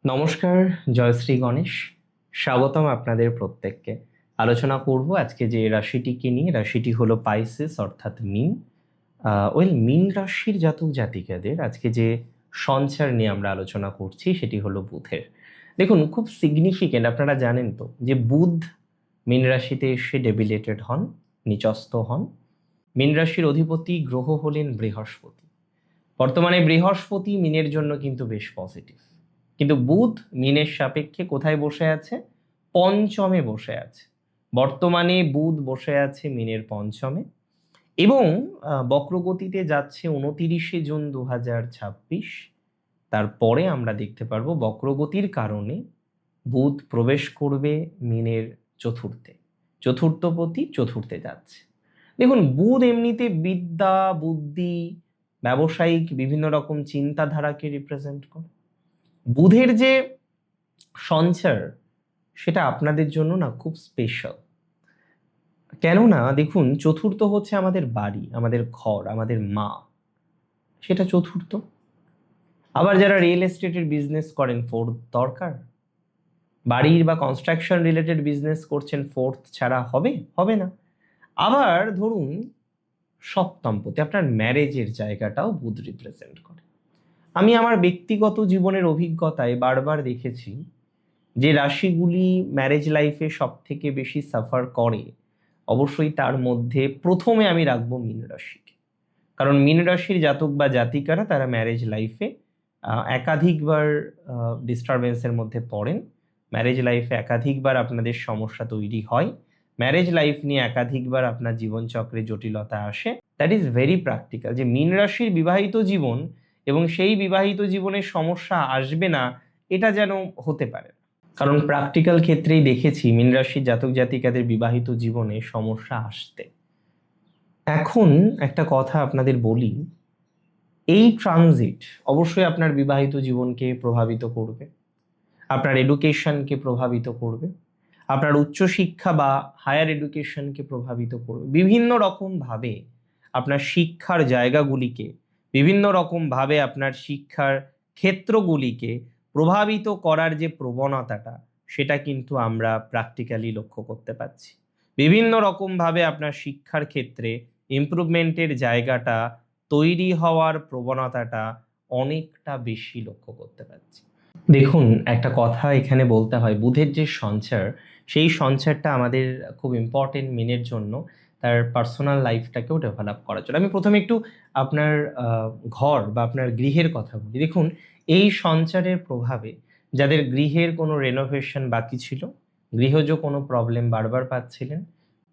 নমস্কার, জয়শ্রী গণেশ। স্বাগতম আপনাদের প্রত্যেককে। আলোচনা করব আজকে যে রাশিটিকে নিয়ে। রাশিটি হলো পাইসেস অর্থাৎ মিন। মিন রাশির জাতক জাতিকাদের আজকে যে সঞ্চার নিয়ে আমরা আলোচনা করছি সেটি হলো বুধের। দেখুন, খুব সিগনিফিকেন্ট। আপনারা জানেন তো যে বুধ মিন রাশিতে এসে ডেবিলেটেড হন, নিচস্থ হন। মিন রাশির অধিপতি গ্রহ হলেন বৃহস্পতি। বর্তমানে বৃহস্পতি মিনের জন্য কিন্তু বেশ পজিটিভ, কিন্তু বুধ মিনের সাপেক্ষে কোথায় বসে আছে? পঞ্চমে বসে আছে। বর্তমানে বুধ বসে আছে মিনের পঞ্চমে এবং বক্রগতিতে যাচ্ছে 29 জুন 2026। তারপরে আমরা দেখতে পারবো বক্রগতির কারণে বুধ প্রবেশ করবে মিনের চতুর্থে। চতুর্থপতি চতুর্থে যাচ্ছে। দেখুন, বুধ এমনিতে বিদ্যা, বুদ্ধি, ব্যবসায়িক বিভিন্ন রকম চিন্তাধারাকে রিপ্রেজেন্ট করে। বুধের যে সঞ্চার সেটা আপনাদের জন্য না খুব স্পেশাল। কেননা দেখুন, চতুর্থ হচ্ছে আমাদের বাড়ি, আমাদের ঘর, আমাদের মা, সেটা চতুর্থ। আবার যারা রিয়েল এস্টেটের বিজনেস করেন, ফোর্থ দরকার। বাড়ির বা কনস্ট্রাকশন রিলেটেড বিজনেস করছেন, ফোর্থ ছাড়া হবে না। আবার ধরুন সপ্তমপতি, আপনার ম্যারেজের জায়গাটাও বুধ রিপ্রেজেন্ট করে। আমি আমার ব্যক্তিগত জীবনের অভিজ্ঞতায় বারবার দেখেছি যে রাশিগুলি ম্যারেজ লাইফে সব থেকে বেশি সাফার করে, অবশ্যই তার মধ্যে প্রথমে আমি রাখবো মীন রাশিকে। কারণ মীন রাশির জাতক বা জাতিকারা তারা ম্যারেজ লাইফে একাধিকবার ডিস্টারবেন্সের মধ্যে পড়েন। ম্যারেজ লাইফে একাধিকবার আপনাদের সমস্যা তৈরি হয়। ম্যারেজ লাইফ নিয়ে একাধিকবার আপনার জীবনচক্রে জটিলতা আসে। দ্যাট ইজ ভেরি প্র্যাকটিক্যাল যে মীন রাশির বিবাহিত জীবন এবং সেই বিবাহিত জীবনের সমস্যা আসবে না এটা যেন হতে পারে। কারণ প্র্যাকটিক্যাল ক্ষেত্রেই দেখেছি মীন রাশির জাতক জাতিকাদের বিবাহিত জীবনে সমস্যা আসতে। এখন একটা কথা আপনাদের বলি, এই ট্রানজিট অবশ্যই আপনার বিবাহিত জীবনকে প্রভাবিত করবে, আপনার এডুকেশনকে প্রভাবিত করবে, আপনার উচ্চশিক্ষা বা হায়ার এডুকেশনকে প্রভাবিত করবে, বিভিন্ন রকমভাবে আপনার শিক্ষার জায়গাগুলিকে, বিভিন্ন রকমভাবে আপনার শিক্ষার ক্ষেত্রগুলিকে প্রভাবিত করার যে প্রবণতাটা, সেটা কিন্তু আমরা প্র্যাকটিক্যালি লক্ষ্য করতে পারছি। বিভিন্ন রকমভাবে আপনার শিক্ষার ক্ষেত্রে ইমপ্রুভমেন্টের জায়গাটা তৈরি হওয়ার প্রবণতাটা অনেকটা বেশি লক্ষ্য করতে পারছি। দেখুন, একটা কথা এখানে বলতে হয়, বুধের যে সঞ্চার, সেই সঞ্চারটা আমাদের খুব ইম্পর্টেন্ট মিনের জন্য, তার পার্সোনাল লাইফটাকেও ডেভেলপ করার জন্য। আমি প্রথমে একটু আপনার ঘর বা আপনার গৃহের কথা বলি। দেখুন, এই সঞ্চারের প্রভাবে যাদের গৃহের কোনো রেনোভেশন বাকি ছিল, গৃহজ কোনো প্রবলেম বারবার পাচ্ছিলেন,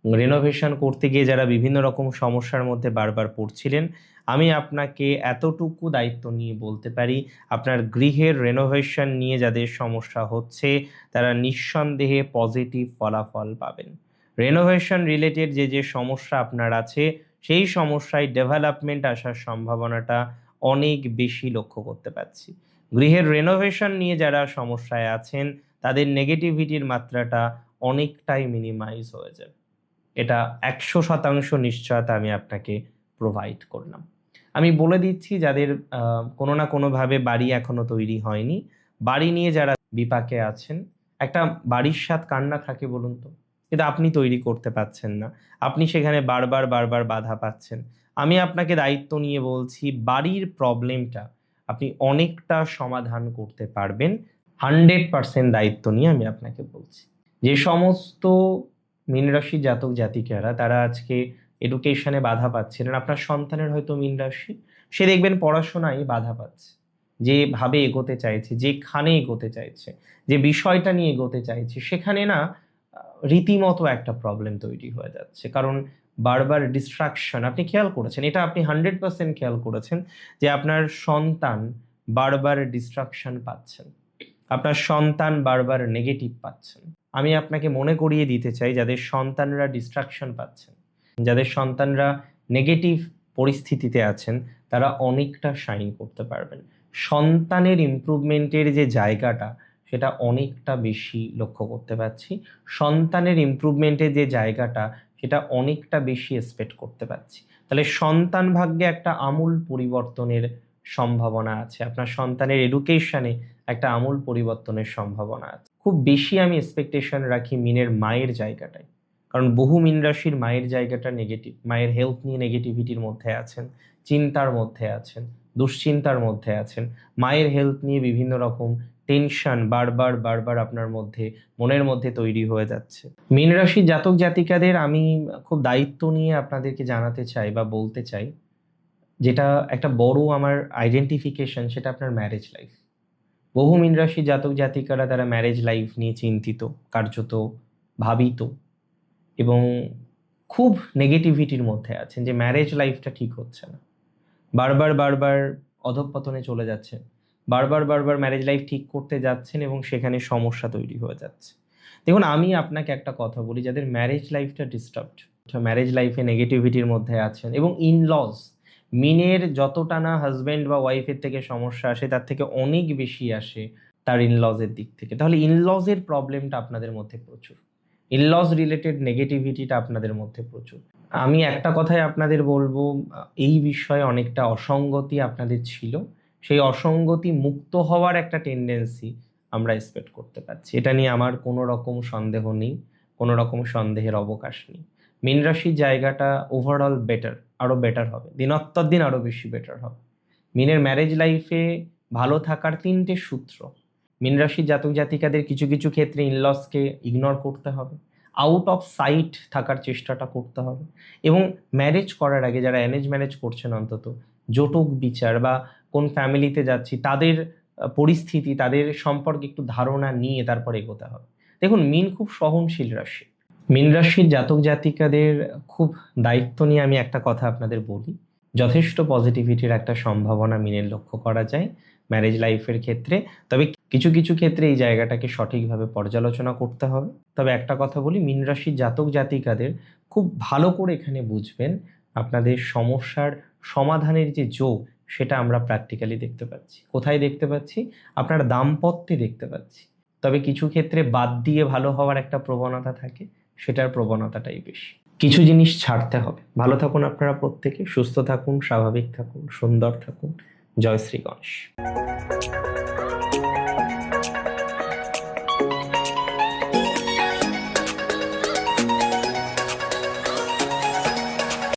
রেনোভেশন করতে গিয়ে যারা বিভিন্ন রকম সমস্যার মধ্যে বারবার পড়ছিলেন, আমি আপনাকে এতটুকু দায়িত্ব নিয়ে বলতে পারি, আপনার গৃহের রেনোভেশন নিয়ে যাদের সমস্যা হচ্ছে তারা নিঃসন্দেহে পজিটিভ ফলাফল পাবেন। রেনোভেশন রিলেটেড যে সমস্যা আপনার আছে, সেই সমস্যায় ডেভেলপমেন্ট আসার সম্ভাবনাটা অনেক বেশি লক্ষ্য করতে পারছি। গৃহের রেনোভেশন নিয়ে যারা সমস্যায় আছেন তাদের নেগেটিভিটির মাত্রাটা অনেকটাই মিনিমাইজ হয়ে যাবে। এটা 100% নিশ্চয়তা আমি আপনাকে প্রোভাইড করলাম। আমি বলে দিচ্ছি, যাদের কোনো না কোনোভাবে বাড়ি এখনো তৈরি হয়নি, বাড়ি নিয়ে যারা বিপাকে আছেন, একটা বাড়ির স্বাদ কার না থাকে বলুন তো? কিন্তু আপনি তৈরি করতে পারছেন না, আপনি সেখানে বারবার বারবার বাধা পাচ্ছেন। আমি আপনাকে দায়িত্ব নিয়ে বলছি, বাড়ির প্রবলেমটা আপনি অনেকটা সমাধান করতে পারবেন। 100% দায়িত্ব নিয়ে আমি আপনাকে বলছি। যে সমস্ত মীন রাশি জাতক জাতিকারা তারা আজকে এডুকেশনে বাধা পাচ্ছিলেন, আপনার সন্তানের হয়তো মীন রাশি, সে দেখবেন পড়াশোনায় বাধা পাচ্ছে, যেভাবে এগোতে চাইছে, যেখানে এগোতে চাইছে, যে বিষয়টা নিয়ে এগোতে চাইছে, সেখানে না রীতিমতো একটা প্রবলেম তৈরি হয়ে যাচ্ছে। কারণ বারবার ডিস্ট্রাকশন, আপনি খেয়াল করেছেন এটা, আপনি 100% খেয়াল করেছেন যে আপনার সন্তান বারবার ডিস্ট্রাকশন পাচ্ছেন, আপনার সন্তান বারবার নেগেটিভ পাচ্ছেন। আমি আপনাকে মনে করিয়ে দিতে চাই, যাদের সন্তানরা ডিস্ট্রাকশন পাচ্ছেন, যাদের সন্তানরা নেগেটিভ পরিস্থিতিতে আছেন, তারা অনেকটা শাইন করতে পারবেন। সন্তানের ইমপ্রুভমেন্টের যে জায়গাটা, সেটা অনেকটা বেশি লক্ষ্য করতে পারছি। সন্তানের ইমপ্রুভমেন্টের যে জায়গাটা, সেটা অনেকটা বেশি এক্সপেক্ট করতে পারছি। তাহলে সন্তান ভাগ্যে একটা আমূল পরিবর্তনের সম্ভাবনা আছে। আপনার সন্তানের এডুকেশনে একটা আমূল পরিবর্তনের সম্ভাবনা আছে। খুব বেশি আমি এক্সপেকটেশন রাখি মিনের মায়ের জায়গাটায়, কারণ বহু মীন রাশির মায়ের জায়গাটা নেগেটিভ। মায়ের হেলথ নিয়ে নেগেটিভিটির মধ্যে আছেন, চিন্তার মধ্যে আছেন, দুশ্চিন্তার মধ্যে আছেন। মায়ের হেলথ নিয়ে বিভিন্ন রকম টেনশন বারবার বারবার আপনার মধ্যে মনের মধ্যে তৈরি হয়ে যাচ্ছে। মীন রাশির জাতক জাতিকাদের আমি খুব দায়িত্ব নিয়ে আপনাদেরকে জানাতে চাই বা বলতে চাই, যেটা একটা বড় আমার আইডেন্টিফিকেশন, সেটা আপনার ম্যারেজ লাইফ। বহু মীন রাশির জাতক জাতিকারা তারা ম্যারেজ লাইফ নিয়ে চিন্তিত, কার্যত ভাবিত, এবং খুব নেগেটিভিটির মধ্যে আছেন যে ম্যারেজ লাইফটা ঠিক হচ্ছে না, বারবার বারবার অধঃপতনে চলে যাচ্ছেন, বারবার বারবার ম্যারেজ লাইফ ঠিক করতে যাচ্ছেন এবং সেখানে সমস্যা তৈরি হয়ে যাচ্ছে। দেখুন, আমি আপনাকে একটা কথা বলি, যাদের ম্যারেজ লাইফটা ডিস্টার্বড, ম্যারেজ লাইফে নেগেটিভিটির মধ্যে আছেন, এবং ইনলজ, মিনের যতটা না হাজব্যান্ড বা ওয়াইফের থেকে সমস্যা আসে তার থেকে অনেক বেশি আসে তার ইনলজের দিক থেকে, তাহলে ইনলজের প্রবলেমটা আপনাদের মধ্যে প্রচুর, ইনলজ রিলেটেড নেগেটিভিটিটা আপনাদের মধ্যে প্রচুর। আমি একটা কথাই আপনাদের বলবো, এই বিষয়ে অনেকটা অসঙ্গতি আপনাদের ছিল, সেই অসঙ্গতি মুক্ত হওয়ার একটা টেন্ডেন্সি আমরা এক্সপেক্ট করতে পারছি। এটা নিয়ে আমার কোনো রকম সন্দেহ নেই, কোনো রকম সন্দেহের অবকাশ নেই। মীন রাশির জায়গাটা ওভারঅল বেটার, আরও বেটার হবে, দিনোত্তর দিন আরও বেশি বেটার হবে। মীনের ম্যারেজ লাইফে ভালো থাকার 3টে সূত্র। মীন রাশির জাতক জাতিকাদের কিছু কিছু ক্ষেত্রে ইনলসকে ইগনোর করতে হবে, আউট অফ সাইট থাকার চেষ্টাটা করতে হবে, এবং ম্যারেজ করার আগে যারা অ্যারেঞ্জ ম্যারেজ করছেন, অন্তত জটক বিচার বা কোন ফ্যামিলিতে যাচ্ছি তাদের পরিস্থিতি, তাদের সম্পর্কে একটু ধারণা নিয়ে তারপর এগোতে হবে। দেখুন, মীন খুব সহনশীল রাশি। মীন রাশির জাতক জাতিকাদের খুব দায়িত্ব নিয়ে আমি একটা কথা আপনাদের বলি, যথেষ্ট পজিটিভিটির একটা সম্ভাবনা মিনের লক্ষ্য করা যায় ম্যারেজ লাইফের ক্ষেত্রে। তবে কিছু কিছু ক্ষেত্রে এই জায়গাটাকে সঠিকভাবে পর্যালোচনা করতে হবে। তবে একটা কথা বলি, মীন রাশির জাতক জাতিকাদের খুব ভালো করে এখানে বুঝবেন, আপনাদের সমস্যার সমাধানের যে যোগ, সেটা আমরা প্র্যাকটিক্যালি দেখতে পাচ্ছি। কোথায় দেখতে পাচ্ছি? আপনার দাম্পত্যে দেখতে পাচ্ছি। তবে কিছু ক্ষেত্রে বাদ দিয়ে ভালো হওয়ার একটা প্রবণতা থাকে, সেটার প্রবণতাটাই বেশি। কিছু জিনিস ছাড়তে হবে। ভালো থাকুন আপনারা প্রত্যেকে, সুস্থ থাকুন, স্বাভাবিক থাকুন, সুন্দর থাকুন। জয় শ্রী গণেশ।